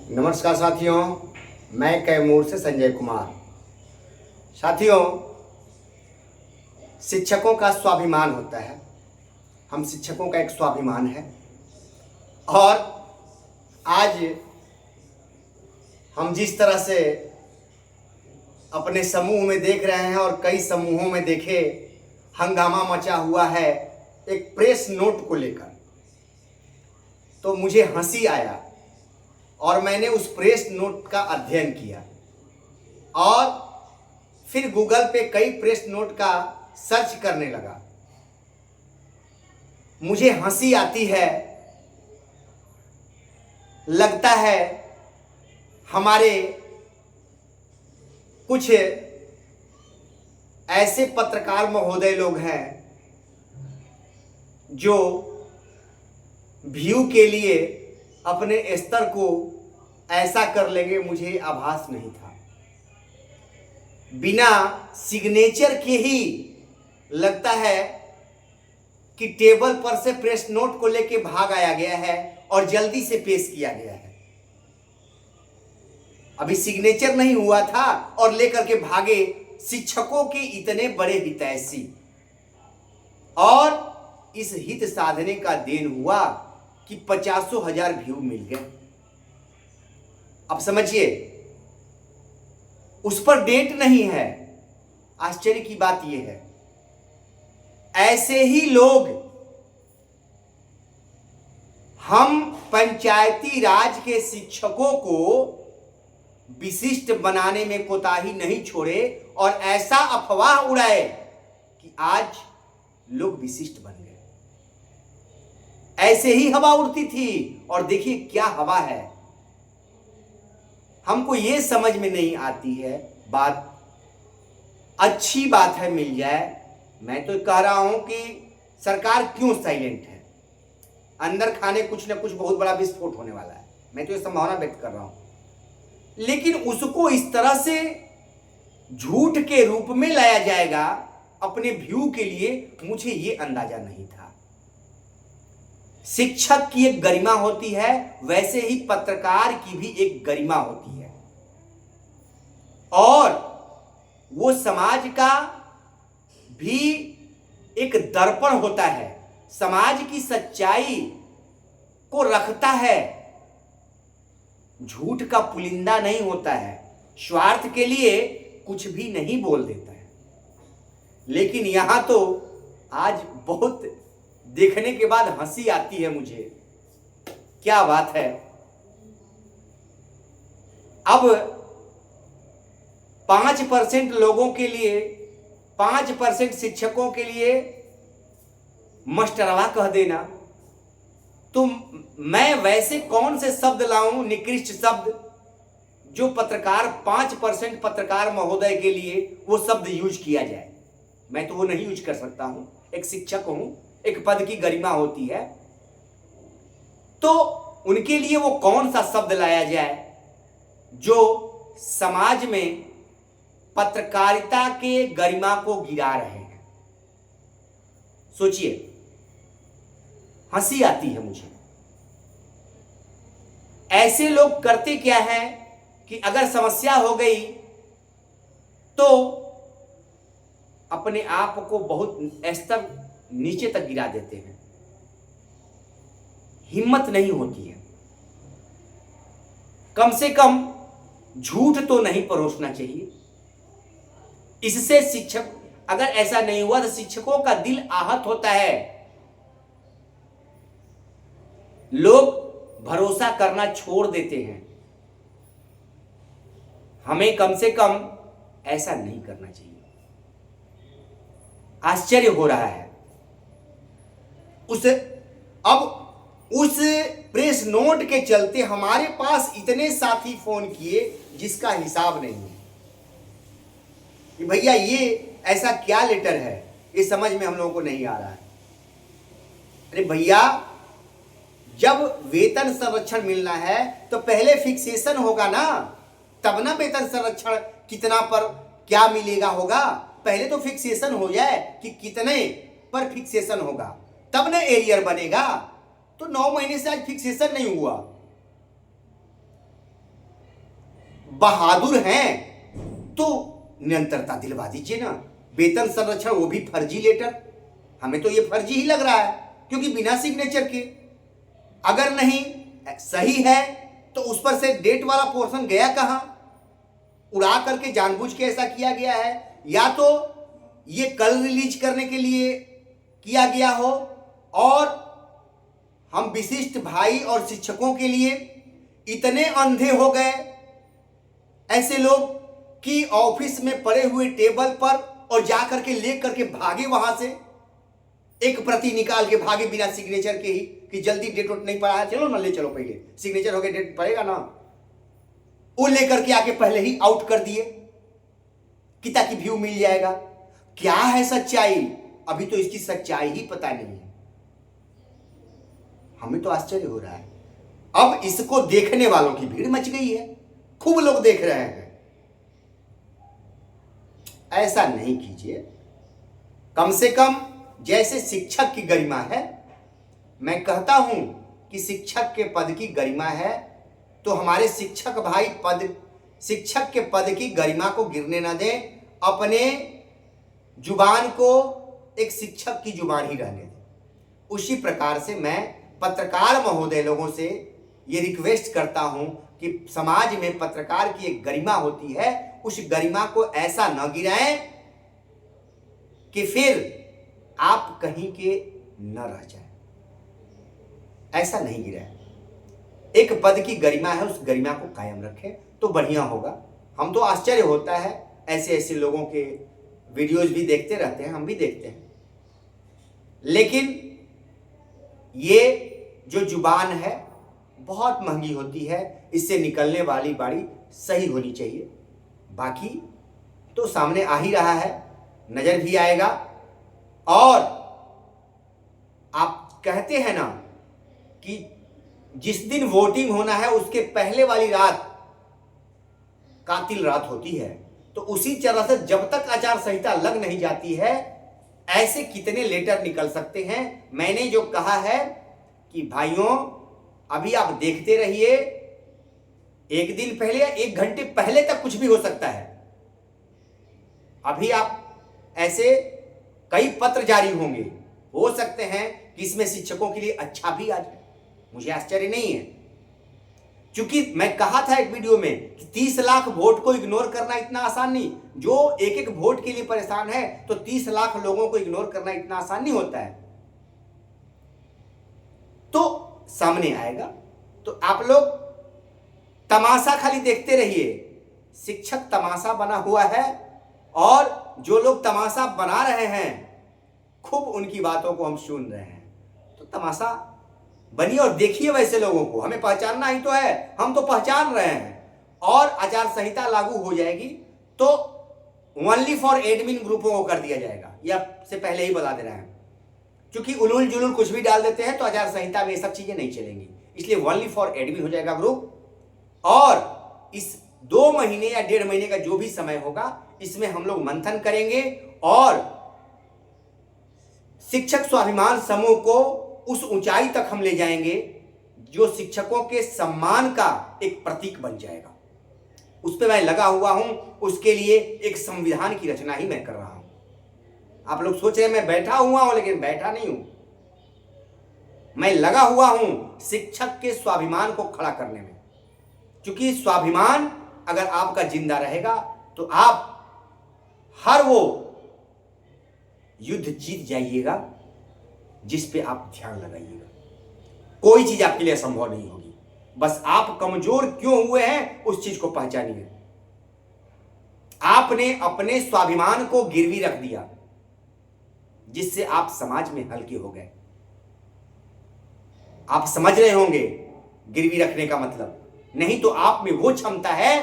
नमस्कार साथियों, मैं कैमूर से संजय कुमार। साथियों, शिक्षकों का स्वाभिमान होता है। हम शिक्षकों का एक स्वाभिमान है और आज हम जिस तरह से अपने समूह में देख रहे हैं और कई समूहों में देखे हंगामा मचा हुआ है एक प्रेस नोट को लेकर, तो मुझे हंसी आया और मैंने उस प्रेस नोट का अध्ययन किया और फिर गूगल पे कई प्रेस नोट का सर्च करने लगा। मुझे हंसी आती है, लगता है हमारे कुछ ऐसे पत्रकार महोदय लोग हैं जो व्यू के लिए अपने स्तर को ऐसा कर लेंगे, मुझे आभास नहीं था। बिना सिग्नेचर के ही लगता है कि टेबल पर से प्रेस नोट को लेके भाग आया गया है और जल्दी से पेश किया गया है। अभी सिग्नेचर नहीं हुआ था और लेकर के भागे शिक्षकों के इतने बड़े हितैषी, और इस हित साधने का देन हुआ कि 50,000 व्यू मिल गए। अब समझिए, उस पर डेट नहीं है। आश्चर्य की बात यह है, ऐसे ही लोग हम पंचायती राज के शिक्षकों को विशिष्ट बनाने में कोताही नहीं छोड़े और ऐसा अफवाह उड़ाए कि आज लोग विशिष्ट बन गए। ऐसे ही हवा उड़ती थी और देखिए क्या हवा है। हमको ये समझ में नहीं आती है बात। अच्छी बात है मिल जाए। मैं तो कह रहा हूं कि सरकार क्यों साइलेंट है। अंदर खाने कुछ न कुछ बहुत बड़ा विस्फोट होने वाला है। मैं तो ये संभावना व्यक्त कर रहा हूं, लेकिन उसको इस तरह से झूठ के रूप में लाया जाएगा अपने व्यू के लिए, मुझे ये अंदाजा नहीं था। शिक्षक की एक गरिमा होती है, वैसे ही पत्रकार की भी एक गरिमा होती है और वो समाज का भी एक दर्पण होता है, समाज की सच्चाई को रखता है, झूठ का पुलिंदा नहीं होता है, स्वार्थ के लिए कुछ भी नहीं बोल देता है। लेकिन यहां तो आज बहुत देखने के बाद हंसी आती है मुझे। क्या बात है। अब 5% लोगों के लिए, 5% शिक्षकों के लिए मास्टरवा कह देना, तो मैं वैसे कौन से शब्द लाऊं, निकृष्ट शब्द, जो पत्रकार 5% पत्रकार महोदय के लिए वो शब्द यूज किया जाए। मैं तो वो नहीं यूज कर सकता हूं। एक शिक्षक हूं, एक पद की गरिमा होती है, तो उनके लिए वो कौन सा शब्द लाया जाए जो समाज में पत्रकारिता के गरिमा को गिरा रहे हैं। सोचिए, हंसी आती है मुझे। ऐसे लोग करते क्या है कि अगर समस्या हो गई तो अपने आप को बहुत स्तर नीचे तक गिरा देते हैं। हिम्मत नहीं होती है। कम से कम झूठ तो नहीं परोसना चाहिए। इससे शिक्षक, अगर ऐसा नहीं हुआ तो शिक्षकों का दिल आहत होता है। लोग भरोसा करना छोड़ देते हैं। हमें कम से कम ऐसा नहीं करना चाहिए। आश्चर्य हो रहा है। उस प्रेस नोट के चलते हमारे पास इतने साथी फोन किए जिसका हिसाब नहीं है कि भैया ये ऐसा क्या लेटर है, ये समझ में हम लोगों को नहीं आ रहा है। अरे भैया, जब वेतन संरक्षण मिलना है तो पहले फिक्सेशन होगा ना, तब ना वेतन संरक्षण कितना पर क्या मिलेगा होगा। पहले तो फिक्सेशन हो जाए कि कितने पर फिक्सेशन होगा, तब ना एरियर बनेगा। तो 9 महीने से आज फिक्सेशन नहीं हुआ। बहादुर हैं तो निरंतरता दिलवा दीजिए ना। वेतन संरक्षण वो भी फर्जी लेटर, हमें तो ये फर्जी ही लग रहा है, क्योंकि बिना सिग्नेचर के, अगर नहीं सही है तो उस पर से डेट वाला पोर्शन गया कहां? उड़ा करके जानबूझ के ऐसा किया गया है, या तो ये कल रिलीज करने के लिए किया गया हो, और हम विशिष्ट भाई और शिक्षकों के लिए इतने अंधे हो गए ऐसे लोग कि ऑफिस में पड़े हुए टेबल पर और जा करके ले करके भागे, वहां से एक प्रति निकाल के भागे बिना सिग्नेचर के ही, कि जल्दी डेट वोट नहीं पड़ा है, चलो ना ले चलो, पहले सिग्नेचर हो गया डेट पड़ेगा ना, वो लेकर के आके पहले ही आउट कर दिए कि ताकि व्यू मिल जाएगा। क्या है सच्चाई? अभी तो इसकी सच्चाई ही पता नहीं है। हमें तो आश्चर्य हो रहा है। अब इसको देखने वालों की भीड़ मच गई है, खूब लोग देख रहे हैं। ऐसा नहीं कीजिए। कम से कम जैसे शिक्षक की गरिमा है, मैं कहता हूं कि शिक्षक के पद की गरिमा है, तो हमारे शिक्षक भाई शिक्षक के पद की गरिमा को गिरने न दें। अपने जुबान को एक शिक्षक की जुबान ही रहने दें। उसी प्रकार से मैं पत्रकार महोदय लोगों से ये रिक्वेस्ट करता हूं कि समाज में पत्रकार की एक गरिमा होती है, उस गरिमा को ऐसा न गिराएं कि फिर आप कहीं के न रह जाएं। ऐसा नहीं गिराएं। एक पद की गरिमा है, उस गरिमा को कायम रखें तो बढ़िया होगा। हम तो आश्चर्य होता है, ऐसे ऐसे लोगों के वीडियोज भी देखते रहते हैं, हम भी देखते हैं, लेकिन ये जो जुबान है बहुत महंगी होती है, इससे निकलने वाली बाड़ी सही होनी चाहिए। बाकी तो सामने आ ही रहा है, नजर भी आएगा। और आप कहते हैं ना कि जिस दिन वोटिंग होना है उसके पहले वाली रात कातिल रात होती है, तो उसी तरह से जब तक आचार संहिता लग नहीं जाती है, ऐसे कितने लेटर निकल सकते हैं। मैंने जो कहा है कि भाइयों, अभी आप देखते रहिए, एक दिन पहले या एक घंटे पहले तक कुछ भी हो सकता है। अभी आप ऐसे कई पत्र जारी होंगे, हो सकते हैं कि इसमें शिक्षकों के लिए अच्छा भी आ जाए, मुझे आश्चर्य नहीं है। क्योंकि मैं कहा था एक वीडियो में कि 30 लाख वोट को इग्नोर करना इतना आसान नहीं। जो एक एक वोट के लिए परेशान है, तो 30 लाख लोगों को इग्नोर करना इतना आसान नहीं होता है। तो सामने आएगा, तो आप लोग तमाशा खाली देखते रहिए। शिक्षक तमाशा बना हुआ है, और जो लोग तमाशा बना रहे हैं, खूब उनकी बातों को हम सुन रहे हैं। तो तमाशा बनिए और देखिए वैसे लोगों को। हमें पहचानना ही तो है, हम तो पहचान रहे हैं। और आचार संहिता लागू हो जाएगी तो ओनली फॉर एडमिन ग्रुपों को कर दिया जाएगा, यह से पहले ही बता दे रहे हैं। क्योंकि उलूल जुलूल कुछ भी डाल देते हैं तो आचार संहिता में ये सब चीजें नहीं चलेंगी, इसलिए ओनली फॉर एडमिन हो जाएगा ग्रुप। और इस 2 महीने या 1.5 महीने का जो भी समय होगा, इसमें हम लोग मंथन करेंगे और शिक्षक स्वाभिमान समूह को उस ऊंचाई तक हम ले जाएंगे जो शिक्षकों के सम्मान का एक प्रतीक बन जाएगा। उस पर मैं लगा हुआ हूं, उसके लिए एक संविधान की रचना ही मैं कर रहा हूं। आप लोग सोच रहे हैं मैं बैठा हुआ हूं, लेकिन बैठा नहीं हूं। मैं लगा हुआ हूं शिक्षक के स्वाभिमान को खड़ा करने में। क्योंकि स्वाभिमान अगर आपका जिंदा रहेगा तो आप हर वो युद्ध जीत जाइएगा जिस पे आप ध्यान लगाइएगा। कोई चीज आपके लिए असंभव नहीं होगी। बस आप कमजोर क्यों हुए हैं उस चीज को पहचानिए। आपने अपने स्वाभिमान को गिरवी रख दिया, जिससे आप समाज में हल्के हो गए। आप समझ रहे होंगे गिरवी रखने का मतलब। नहीं तो आप में वो क्षमता है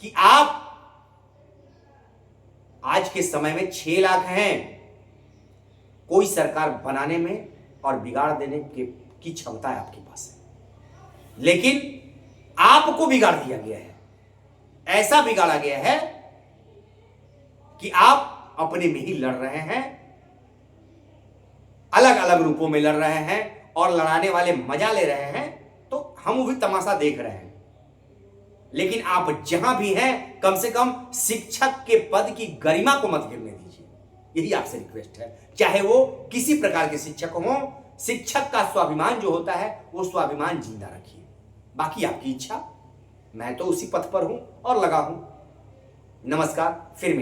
कि आप आज के समय में 6 लाख हैं, कोई सरकार बनाने में और बिगाड़ देने की क्षमता है आपके पास है। लेकिन आपको बिगाड़ दिया गया है, ऐसा बिगाड़ा गया है कि आप अपने में ही लड़ रहे हैं, अलग अलग रूपों में लड़ रहे हैं, और लड़ाने वाले मजा ले रहे हैं, तो हम भी तमाशा देख रहे हैं। लेकिन आप जहां भी हैं कम से कम शिक्षक के पद की गरिमा को मत गिरने दीजिए। यही आपसे रिक्वेस्ट है, चाहे वो किसी प्रकार के शिक्षक हो। शिक्षक का स्वाभिमान जो होता है वो स्वाभिमान जिंदा रखिए। बाकी आपकी इच्छा, मैं तो उसी पथ पर हूं और लगा हूं। नमस्कार, फिर मिलेंगे।